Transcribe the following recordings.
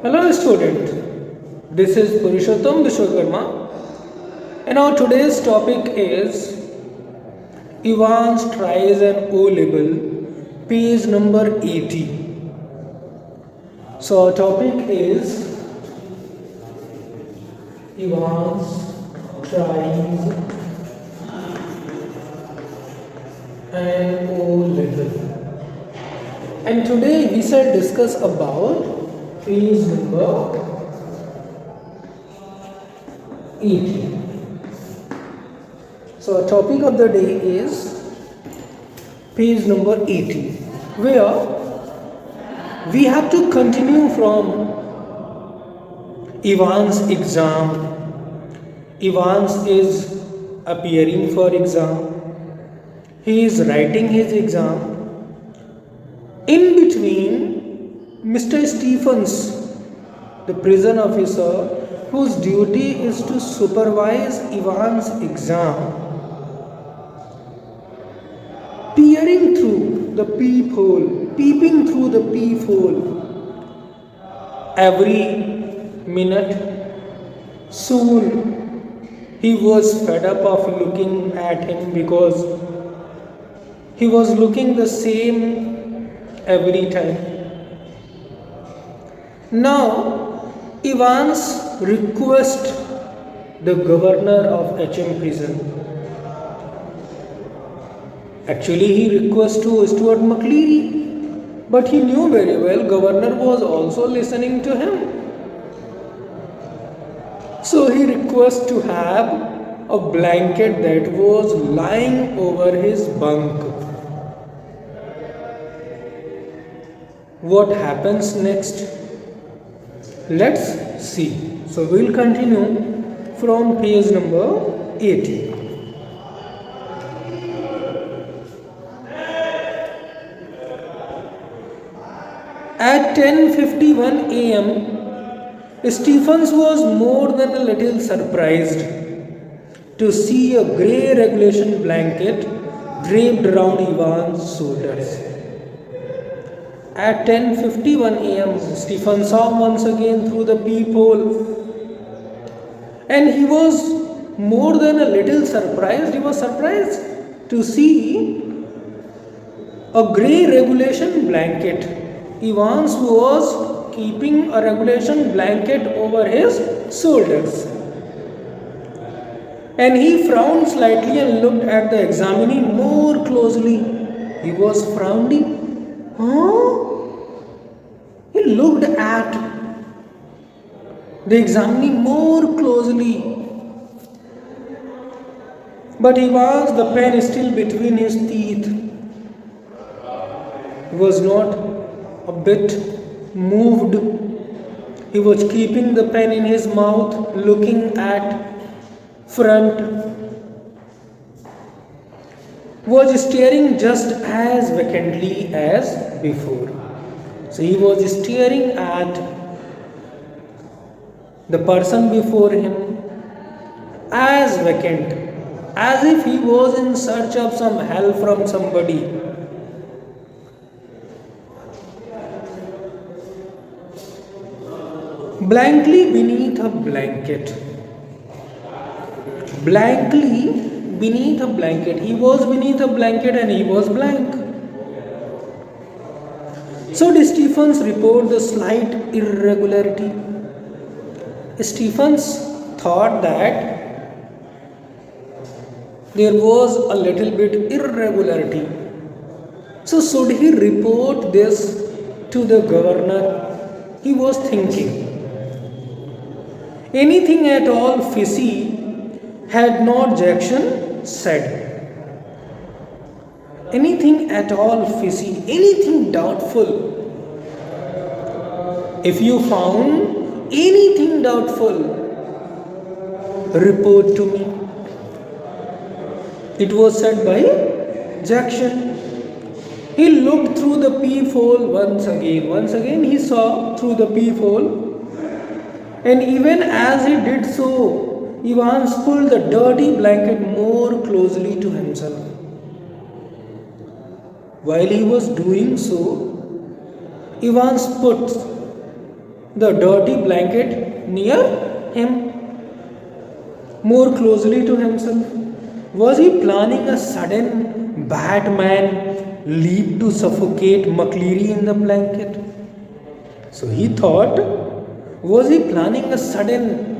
Hello student, this is Purushottam Vishwakarma and our today's topic is Evans tries an O-level, page number 80. So our topic is Evans tries an O-level. And today we shall discuss about page number 80. So our topic of the day is page number 80, where we have to continue from Evans exam. Evans is appearing for exam. He is writing his exam. In between, Mr. Stephens, the prison officer whose duty is to supervise Evans' exam, peeping through the peephole every minute. Soon he was fed up of looking at him because he was looking the same every time. Now, Evans requests the governor of HM prison. Actually, he requests to Stuart McLeary, but he knew very well governor was also listening to him. So he requests to have a blanket that was lying over his bunk. What happens next? Let's see. So we'll continue from page number 80. At 10:51 a.m., Stephens was more than a little surprised to see a grey regulation blanket draped around Evans' shoulders. At 10:51 a.m., Stephen saw once again through the peephole, and he was more than a little surprised. He was surprised to see a grey regulation blanket. Evans was keeping a regulation blanket over his shoulders, and he frowned slightly and looked at the examinee more closely. He was frowning. He looked at the examinee more closely. But the pen still between his teeth. He was not a bit moved. He was keeping the pen in his mouth, looking at front. Was staring just as vacantly as before. So he was staring at the person before him as vacant, as if he was in search of some help from somebody. Blankly beneath a blanket. Blankly beneath a blanket. He was beneath a blanket and he was blank. So did Stephens report the slight irregularity? Stephens thought that there was a little bit irregularity. So should he report this to the governor? He was thinking. Anything at all fishy had not Jackson said. Anything at all fishy, anything doubtful. If you found anything doubtful, report to me. It was said by Jackson. He looked through the peephole once again. Once again he saw through the peephole, and even as he did so, Evans pulled the dirty blanket more closely to himself. While he was doing so, Evans put the dirty blanket near him, more closely to himself. Was he planning a sudden Batman leap to suffocate McCleary in the blanket? So he thought, was he planning a sudden,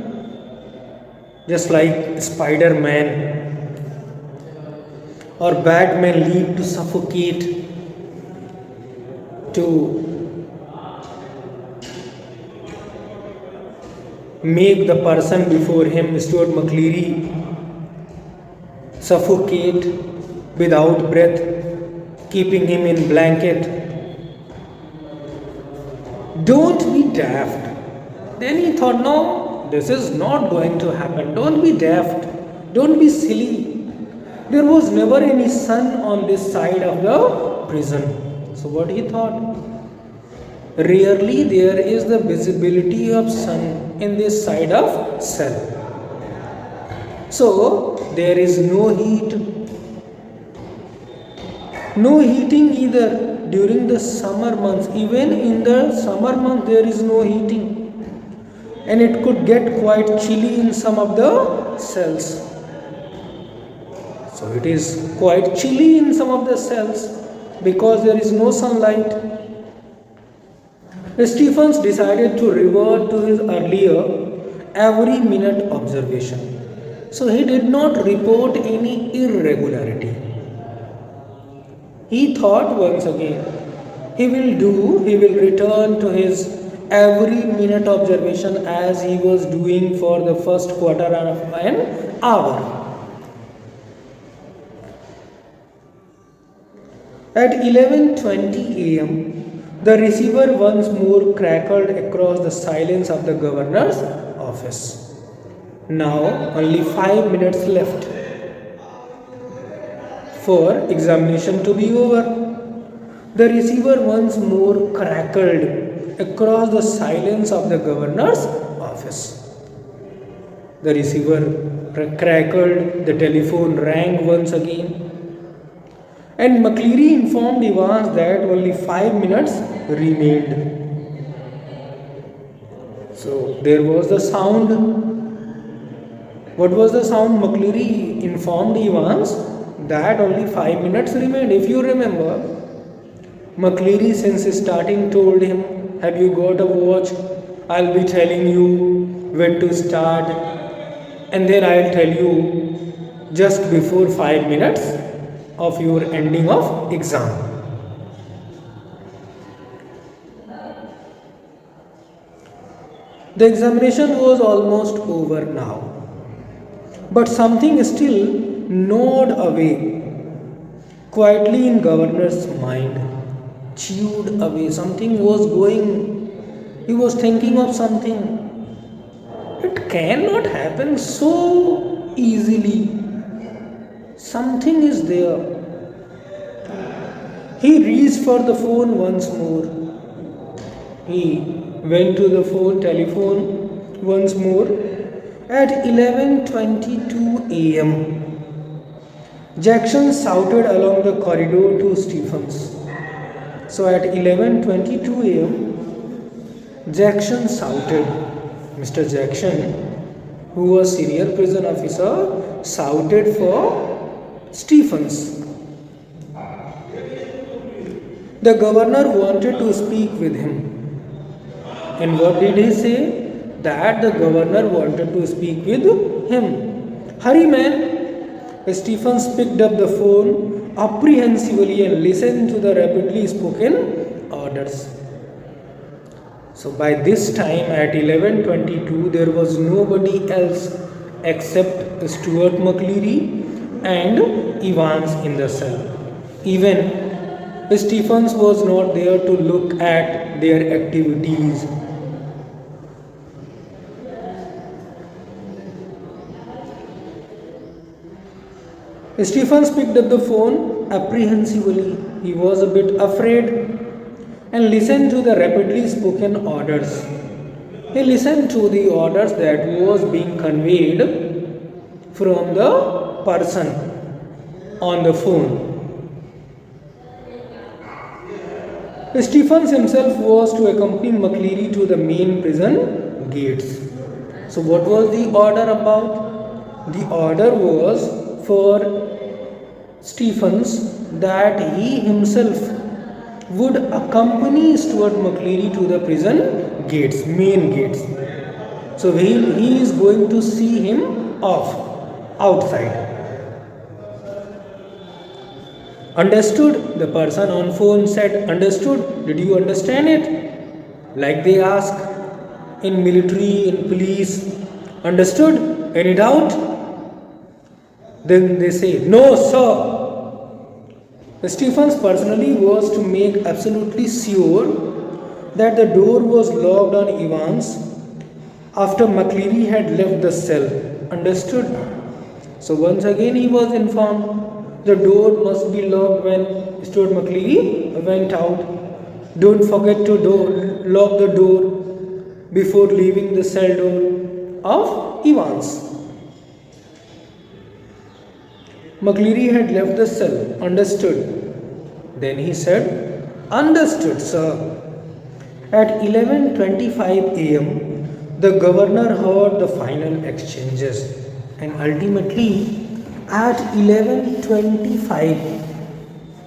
just like Spider Man or Batman leap to suffocate, to make the person before him, Stuart McCleary, suffocate without breath, keeping him in blanket? Don't be daft. Then he thought, no, this is not going to happen. Don't be daft. Don't be silly. There was never any sun on this side of the prison. So what he thought? Rarely there is the visibility of sun in this side of cell. So there is no heat. No heating either during the summer months. Even in the summer month there is no heating. And it could get quite chilly in some of the cells. So it is quite chilly in some of the cells because there is no sunlight. Stephens decided to revert to his earlier every minute observation. So he did not report any irregularity. He thought once again, he will return to his every minute observation as he was doing for the first quarter of an hour. At 11:20 am, the receiver once more crackled across the silence of the governor's office. Now only 5 minutes left for examination to be over. The receiver once more crackled across the silence of the governor's office. The receiver crackled, the telephone rang once again, and McCleary informed Evans that only 5 minutes remained. So there was the sound. What was the sound? McCleary informed Evans that only 5 minutes remained. If you remember, McCleary since starting told him, have you got a watch? I'll be telling you when to start, and then I'll tell you just before 5 minutes of your ending of exam. The examination was almost over now, but something still gnawed away quietly in governor's mind, chewed away. Something was going, he was thinking of something. It cannot happen so easily. Something is there. He reached for the phone once more. He went to the telephone once more. At 11:22 am, Jackson shouted along the corridor to Stephens. So at 11:22 am, Jackson shouted. Mr. Jackson, who was senior prison officer, shouted for Stephens. The governor wanted to speak with him. And what did he say? That the governor wanted to speak with him. Hurry, man. Stephens picked up the phone apprehensively and listened to the rapidly spoken orders. So by this time at 11:22, there was nobody else except Stuart McCleary and Evans in the cell. Even Stephens was not there to look at their activities. Stephens picked up the phone apprehensively. He was a bit afraid and listened to the rapidly spoken orders. He listened to the orders that was being conveyed from the person on the phone. Stephens himself was to accompany McCleary to the main prison gates. So, what was the order about? The order was for Stephens that he himself would accompany Stuart McCleary to the prison gates, main gates. So he is going to see him off outside. Understood? The person on phone said, understood. Did you understand it? Like they ask in military, in police, understood? Any doubt? Then they say, no, sir. Stephens personally was to make absolutely sure that the door was locked on Evans after McCleary had left the cell. Understood? So once again he was informed the door must be locked when Stuart McCleary went out. Don't forget to lock the door before leaving the cell door of Evans. McCleary had left the cell. Understood? Then he said, understood, sir. At 11:25 a.m., the governor heard the final exchanges, and ultimately at 11:25,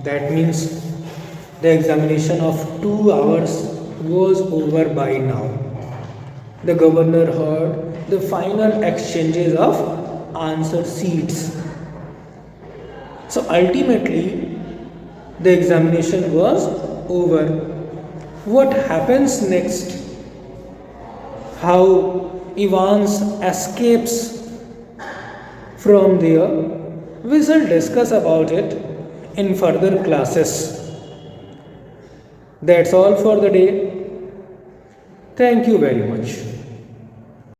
that means the examination of 2 hours was over by now. The governor heard the final exchanges of answer sheets. So ultimately, the examination was over. What happens next? How Evans escapes from there? We shall discuss about it in further classes. That's all for the day. Thank you very much.